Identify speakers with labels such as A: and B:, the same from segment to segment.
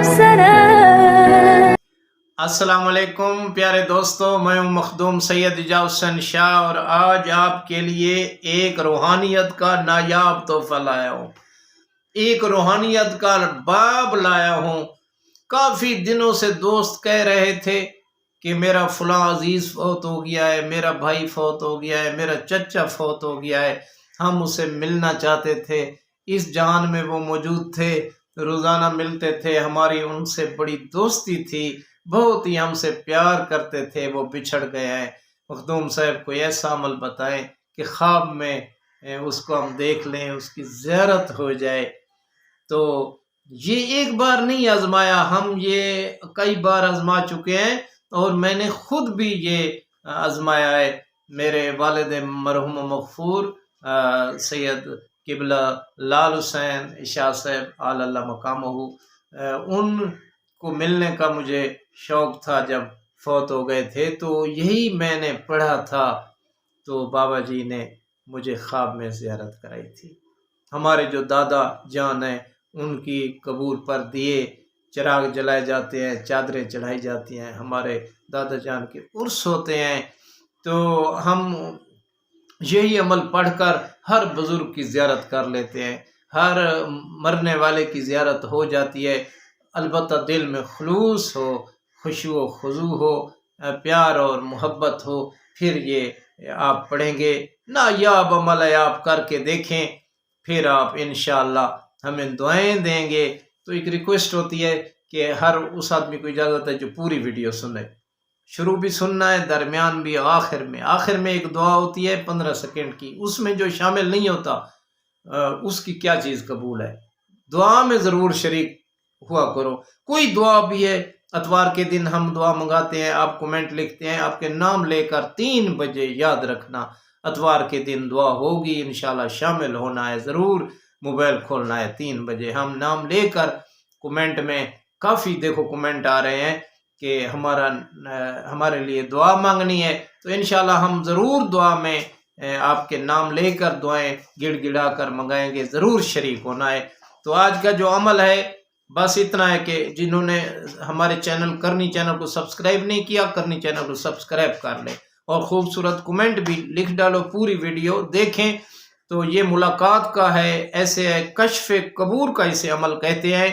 A: سلام.
B: السلام علیکم پیارے دوستو، میں ہوں مخدوم سید اعجاز حسین شاہ اور آج آپ کے لیے ایک روحانیت کا نایاب تحفہ لایا ہوں، ایک روحانیت کا باب لایا ہوں۔ کافی دنوں سے دوست کہہ رہے تھے کہ میرا فلاں عزیز فوت ہو گیا ہے، میرا بھائی فوت ہو گیا ہے، میرا چچا فوت ہو گیا ہے، ہم اسے ملنا چاہتے تھے، اس جہان میں وہ موجود تھے، روزانہ ملتے تھے، ہماری ان سے بڑی دوستی تھی، بہت ہی ہم سے پیار کرتے تھے، وہ بچھڑ گئے ہیں۔ مخدوم صاحب کوئی ایسا عمل بتائیں کہ خواب میں اس کو ہم دیکھ لیں، اس کی زیارت ہو جائے۔ تو یہ ایک بار نہیں آزمایا، ہم یہ کئی بار آزما چکے ہیں اور میں نے خود بھی یہ آزمایا ہے۔ میرے والد مرحوم مغفور سید قبلہ لال حسین شاہ صاحب آل اللہ مقامہ، ان کو ملنے کا مجھے شوق تھا جب فوت ہو گئے تھے، تو یہی میں نے پڑھا تھا، تو بابا جی نے مجھے خواب میں زیارت کرائی تھی۔ ہمارے جو دادا جان ہیں ان کی قبور پر دیے چراغ جلائے جاتے ہیں، چادریں چڑھائی جاتی ہیں، ہمارے دادا جان کے عرس ہوتے ہیں، تو ہم یہی عمل پڑھ کر ہر بزرگ کی زیارت کر لیتے ہیں، ہر مرنے والے کی زیارت ہو جاتی ہے، البتہ دل میں خلوص ہو، خشوع و خضوع ہو، پیار اور محبت ہو، پھر یہ آپ پڑھیں گے۔ نایاب عمل ہے، آپ کر کے دیکھیں، پھر آپ انشاءاللہ ہمیں دعائیں دیں گے۔ تو ایک ریکویسٹ ہوتی ہے کہ ہر اس آدمی کو اجازت ہے جو پوری ویڈیو سنے، شروع بھی سننا ہے، درمیان بھی، آخر میں ایک دعا ہوتی ہے 15 سیکنڈ کی، اس میں جو شامل نہیں ہوتا اس کی کیا چیز قبول ہے؟ دعا میں ضرور شریک ہوا کرو۔ کوئی دعا بھی ہے، اتوار کے دن ہم دعا منگاتے ہیں، آپ کومنٹ لکھتے ہیں، آپ کے نام لے کر 3 بجے یاد رکھنا اتوار کے دن دعا ہوگی، انشاءاللہ شامل ہونا ہے، ضرور موبائل کھولنا ہے 3 بجے، ہم نام لے کر کومنٹ میں کافی دیکھو کومنٹ آ رہے ہیں کہ ہمارے لیے دعا مانگنی ہے، تو انشاءاللہ ہم ضرور دعا میں آپ کے نام لے کر دعائیں گڑ گڑا کر منگائیں گے، ضرور شریک ہونا ہے۔ تو آج کا جو عمل ہے بس اتنا ہے کہ جنہوں نے ہمارے کرنی چینل کو سبسکرائب نہیں کیا، کرنی چینل کو سبسکرائب کر لیں اور خوبصورت کومنٹ بھی لکھ ڈالو، پوری ویڈیو دیکھیں۔ تو یہ ملاقات کا ہے، ایسے ہے کشف قبور کا اسے عمل کہتے ہیں۔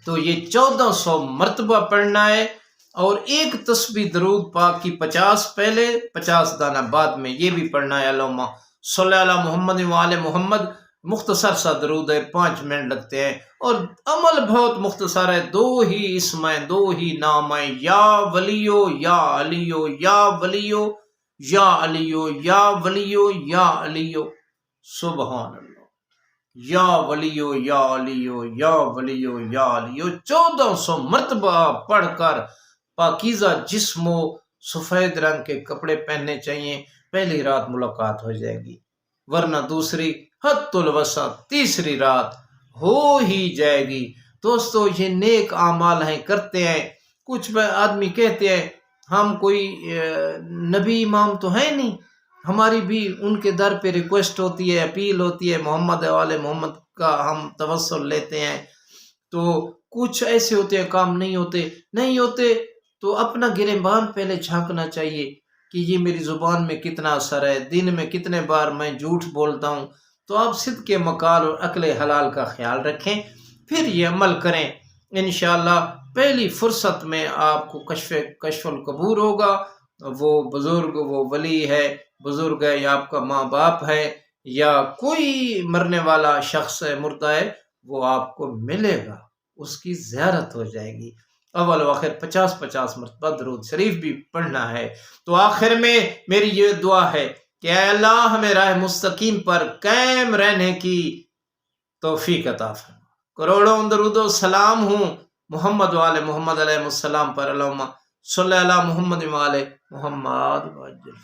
B: تو یہ 1400 مرتبہ پڑھنا ہے اور ایک تسبیح درود پاک کی 50 پہلے 50 دانہ بعد میں، یہ بھی پڑھنا ہے۔ اللہم صلی علی محمد وآل محمد، مختصر سا درود ہے، 5 منٹ لگتے ہیں اور عمل بہت مختصر ہے، 2 ہی اسم ہیں، 2 ہی نام ہیں، یا ولیو یا علیو، یا ولیو یا علیو، یا ولیو یا علیو، سبحان اللہ، یا ولیو یا علیو، یا ولیو یا علیو، 1400 مرتبہ پڑھ کر پاکیزہ جسم و سفید رنگ کے کپڑے پہننے چاہیے، پہلی رات ملاقات ہو جائے گی، ورنہ دوسری حت الوسط تیسری رات ہو ہی جائے گی۔ دوستو یہ نیک اعمال ہیں، کرتے ہیں۔ کچھ آدمی کہتے ہیں ہم کوئی نبی امام تو ہیں نہیں، ہماری بھی ان کے در پہ ریکویسٹ ہوتی ہے، اپیل ہوتی ہے، محمد والے محمد کا ہم توسل لیتے ہیں، تو کچھ ایسے ہوتے ہیں کام نہیں ہوتے تو اپنا گریبان پہلے جھانکنا چاہیے کہ یہ میری زبان میں کتنا اثر ہے، دن میں کتنے بار میں جھوٹ بولتا ہوں، تو آپ صدق مقال اور عقل حلال کا خیال رکھیں، پھر یہ عمل کریں، انشاءاللہ پہلی فرصت میں آپ کو کشف القبور ہوگا۔ وہ بزرگ، وہ ولی ہے، بزرگ ہے، یا آپ کا ماں باپ ہے، یا کوئی مرنے والا شخص ہے، مردہ ہے، وہ آپ کو ملے گا، اس کی زیارت ہو جائے گی۔ اول و آخر 50 مرتبہ درود شریف بھی پڑھنا ہے۔ تو آخر میں میری یہ دعا ہے کہ اے اللہ ہمیں راہ مستقیم پر قائم رہنے کی توفیق عطا فرما۔ کروڑوں درود و سلام ہوں محمد والے محمد علیہ السلام پر، اللہم صلی علی محمد والے محمد وعجل